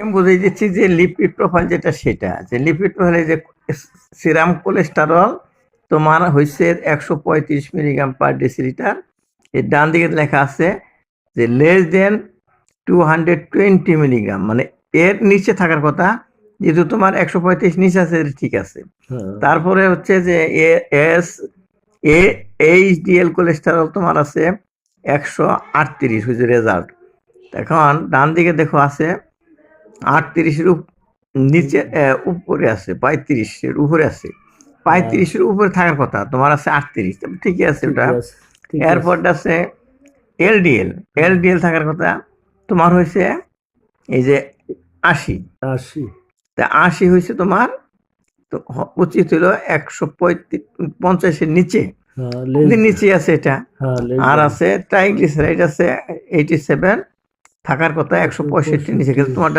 আমি বুঝিয়ে দিচ্ছি যে লিপিড প্রোফাইল যেটা, সেটা যে লিপিড প্রোফাইলে যে সিরাম কোলেস্টেরল তোমার হয়েছে 135 মিলিগ্রাম পার ডেসিলিটার। এর ডান দিকে লেখা আছে যে লেস দেন 220 মিলিগ্রাম, মানে এর নিচে থাকার কথা। যেহেতু তোমার 135 নিচে আছে, এটা ঠিক আছে। তারপরে হচ্ছে যে এস এ এইচডিএল কোলেস্টেরল তোমার আছে 138 হয়েছে রেজাল্ট। এখন ডান দিকে দেখো আছে 38-এর নিচে, উপরে আছে 35-এর উপরে আছে। 35-এর উপরে থাকার কথা, তোমার আছে 38, ঠিকই আছে ওটা। এরপর আছে এলডিএল, এলডিএল থাকার কথা তোমার হয়েছে এই যে 80। তা 80 হয়েছে তোমার, তো উচিত হলো 150-এর নিচে, নিচে আছে এটা। আর আছে ট্রাইগ্লিসারাইড আছে 87, থাকার কথা 165 নিচে, কিন্তু তোমার